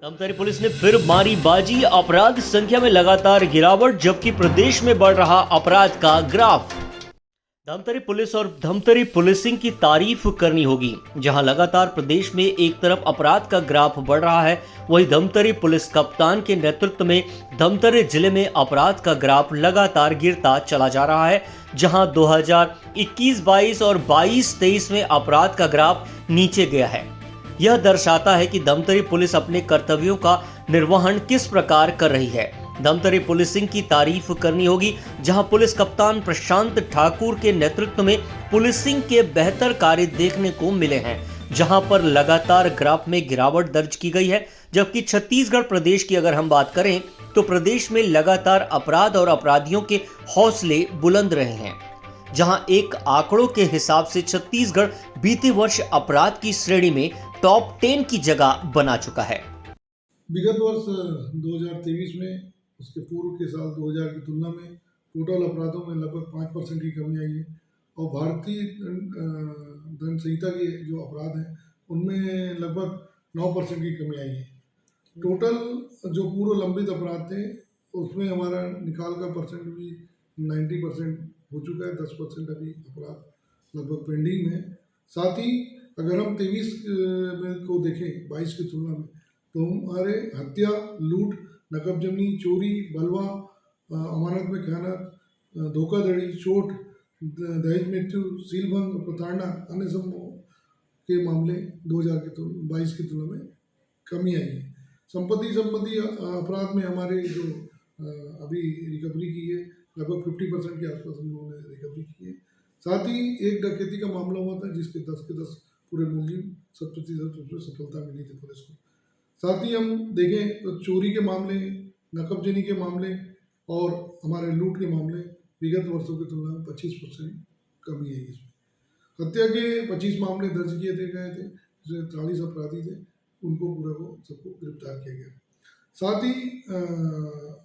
Dhamtari police ने फिर मारी बाजी। अपराध संख्या में लगातार गिरावट, जबकि प्रदेश में बढ़ रहा अपराध का ग्राफ। धमतरी पुलिस और धमतरी पुलिसिंग की तारीफ करनी होगी। जहां लगातार प्रदेश में एक तरफ अपराध का ग्राफ बढ़ रहा है, वहीं धमतरी पुलिस कप्तान के नेतृत्व में धमतरी जिले में अपराध का ग्राफ लगातार गिरता चला जा रहा है। जहां 2021-22 और 22-23 में अपराध का ग्राफ नीचे गया है। यह दर्शाता है कि धमतरी पुलिस अपने कर्तव्यों का निर्वहन किस प्रकार कर रही है। धमतरी पुलिसिंग की तारीफ करनी होगी, जहां पुलिस कप्तान प्रशांत ठाकुर के नेतृत्व में पुलिसिंग के बेहतर कार्य देखने को मिले हैं, जहां पर लगातार ग्राफ में गिरावट दर्ज की गई है। जबकि छत्तीसगढ़ प्रदेश की अगर हम बात करें तो प्रदेश में लगातार अपराध और अपराधियों के हौसले बुलंद रहे हैं। जहां एक आंकड़ों के हिसाब से छत्तीसगढ़ बीते वर्ष अपराध की श्रेणी में टॉप 10 की जगह बना चुका है। विगत वर्ष 2023 में उसके पूर्व के साल 2000 की तुलना में टोटल अपराधों में लगभग 5% की कमी आई है और भारतीय दंड संहिता के जो अपराध हैं उनमें लगभग 9% की कमी आई है। टोटल जो पूर्व लंबित अपराध थे उसमें हमारा निकाल का परसेंट भी 90% हो चुका है। 10% अभी अपराध लगभग पेंडिंग में है। साथ ही अगर हम 23 में को देखें 22 की तुलना में, तो हमारे हत्या, लूट, नकबजनी, चोरी, बलवा, अमानत में खयानत, धोखाधड़ी, चोट, दहेज मृत्यु, सीलभंग, प्रताड़ना, अन्य समूह के मामले 2022 की तुलना में कमी आई है। संपत्ति संबंधी अपराध में हमारे जो अभी रिकवरी की है लगभग 50% के आसपास हम लोगों ने रिकवरी की है। साथ ही एक डकैती का मामला हुआ था जिसके 10 के 10 पूरे मुलजिम 100% उसमें सफलता मिली थी पुलिस को। साथ ही हम देखें तो चोरी के मामले, नकबजनी के मामले और हमारे लूट के मामले विगत वर्षों की तुलना में 25% कमी है इसमें। हत्या के 25 मामले दर्ज किए गए थे, जिसमें 43 अपराधी थे, उनको पूरा को सबको गिरफ्तार किया गया। साथ ही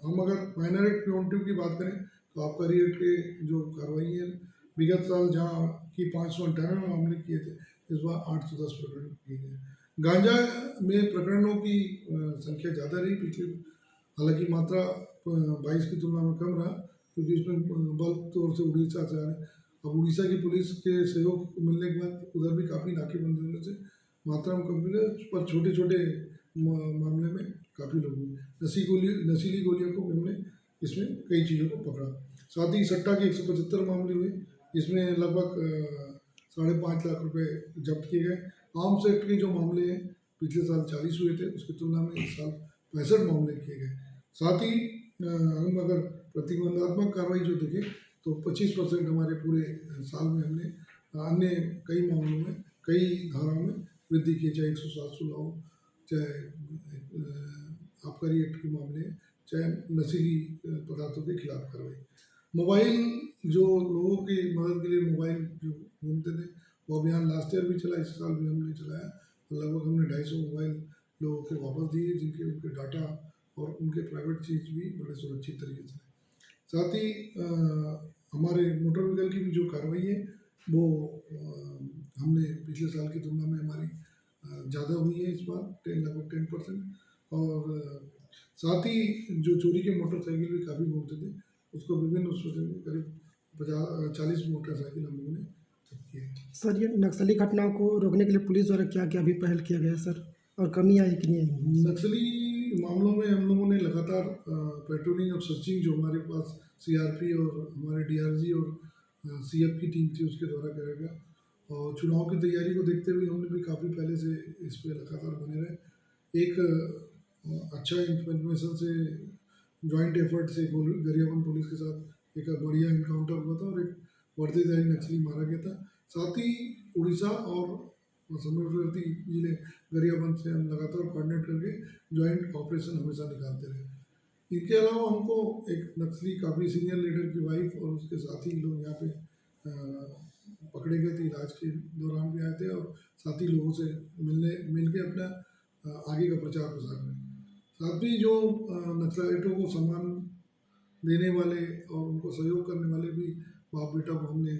हम अगर माइनर एक्ट प्रिवेंटिव की बात करें तो आबकारी एक्ट के जो कार्रवाई है विगत साल जहाँ की 598 मामले किए थे, इस बार 810 प्रकरण किए गए। गांजा में प्रकरणों की संख्या ज़्यादा रही पिछले, हालांकि मात्रा 22 की तुलना में कम रहा क्योंकि इसमें बल्क तौर से उड़ीसा से आ रहे। अब उड़ीसा की पुलिस के सहयोग मिलने के बाद उधर भी काफ़ी नाकेबंदी होने से मात्रा में कम मिले, पर छोटे छोटे मामले में काफ़ी लोग हुए। नशीली गोलियों को हमने इसमें कई चीज़ों को पकड़ा। साथ ही सट्टा के 175 मामले हुए, जिसमें लगभग 5.5 लाख रुपए जब्त किए गए। आर्म्स एक्ट के जो मामले हैं पिछले साल 40 हुए थे, उसकी तुलना में इस साल 65 मामले किए गए। साथ ही हम अगर प्रतिबंधात्मक कार्रवाई जो देखें तो 25% हमारे पूरे साल में हमने अन्य कई मामलों में, कई धाराओं में वृद्धि की, चाहे 107 सुलह हो, चाहे आबकारी एक्ट के मामले, चाहे नशीली पदार्थों के खिलाफ कार्रवाई। मोबाइल जो लोगों की मदद के लिए मोबाइल जो घूमते थे वो अभियान लास्ट ईयर भी चला, इस साल भी हमने चलाया। लगभग हमने 250 मोबाइल लोगों के वापस दिए, जिनके उनके डाटा और उनके प्राइवेट चीज़ भी बड़े सुरक्षित तरीके से। साथ ही हमारे मोटर व्हीकल की भी जो कार्रवाई है वो हमने पिछले साल की तुलना में हमारी ज़्यादा हुई है इस बार, लगभग 10%। और साथ ही जो चोरी के मोटरसाइकिल भी काफ़ी घूमते थे, उसको विभिन्न उसमें करीब 40 मोटरसाइकिल हम लोगों ने जब्त किए। सर, ये नक्सली घटनाओं को रोकने के लिए पुलिस द्वारा क्या क्या भी पहल किया गया है सर, और कमी आई कि नहीं आई? नक्सली मामलों में हम लोगों ने लगातार पेट्रोलिंग और सर्चिंग जो हमारे पास सीआरपी और हमारे डीआरजी और सीएफ की टीम थी उसके द्वारा करा गया। और चुनाव की तैयारी को देखते हुए हमने भी काफ़ी पहले से इस पर लगातार बने रहे। एक अच्छा इंफॉर्मेशन से जॉइंट एफर्ट से गरियाबंद पुलिस के साथ एक बढ़िया इनकाउंटर हुआ था और एक वर्दीधारी नक्सली मारा गया था। साथ ही उड़ीसा और समीपवर्ती जिले गरियाबंद से हम लगातार कोऑर्डिनेट करके जॉइंट ऑपरेशन हमेशा निकालते रहे। इनके अलावा हमको एक नक्सली काफ़ी सीनियर लीडर की वाइफ और उसके साथी लोग यहाँ पे पकड़े गए थे, इलाज के दौरान भी आए थे और साथी लोगों से मिल के अपना आगे का प्रचार प्रसार करें। साथ ही जो नक्सलाइटों को सम्मान देने वाले और उनको सहयोग करने वाले भी बाप बेटा को हमने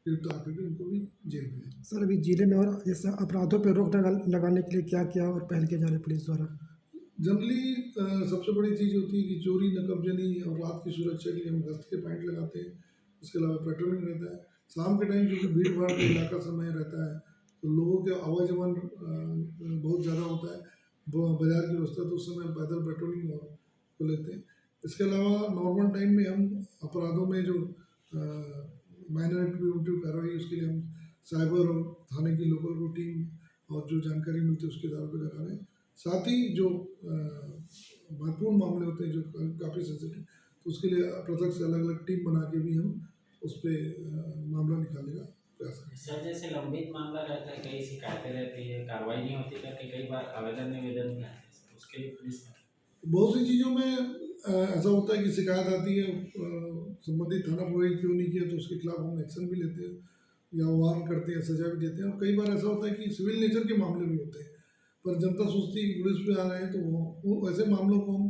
गिरफ्तार करके उनको भी जेल भेजा। सर अभी जिले में और जैसे अपराधों पर रोक लगाने के लिए क्या क्या और पहल किए जा रहे हैं पुलिस द्वारा? जनरली सबसे बड़ी चीज़ होती है कि चोरी नकबजनी और रात की सुरक्षा के लिए हम गश्त के पॉइंट लगाते हैं। उसके अलावा पेट्रोलिंग रहता है। शाम के टाइम क्योंकि भीड़ भाड़ का इलाका समय रहता है तो लोगों के आवागमन बहुत ज़्यादा होता है। बाजार की व्यवस्था तो उस समय पैदल पेट्रोलिंग को लेते हैं। इसके अलावा नॉर्मल टाइम में हम अपराधों में जो माइनर एक्टिविटी कार्रवाई उसके लिए हम साइबर और थाने की लोकल टीम और जो जानकारी मिलती है उसके आधार पर करा रहे हैं। साथ ही जो महत्वपूर्ण मामले होते हैं जो काफ़ी सेंसिटिव तो उसके लिए पृथक से अलग अलग टीम बना के भी हम उस पर मामला निकालने का प्रयास करें। सर जैसे लंबित मामला रहता है, कई शिकायतें रहती है, कार्रवाई नहीं होती करके कई बार आवेदन निवेदन भी आते हैं, उसके लिए पुलिस में बहुत सी चीज़ों में ऐसा होता है कि शिकायत आती है संबंधित थाना प्रभारी क्यों नहीं किया तो उसके खिलाफ हम एक्शन भी लेते हैं या वार्न करते हैं, सजा भी देते हैं। और कई बार ऐसा होता है कि सिविल नेचर के मामले भी होते हैं पर जनता सोचती है कि पुलिस पे आ रहे हैं तो वो ऐसे मामलों को हम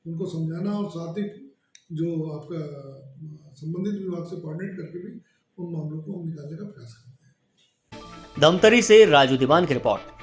उनको समझाना और साथ ही जो आपका संबंधित विभाग से कोऑर्डिनेट करके भी उन मामलों को हम निकालने का प्रयास करते हैं। धमतरी से राजू दीवान की रिपोर्ट।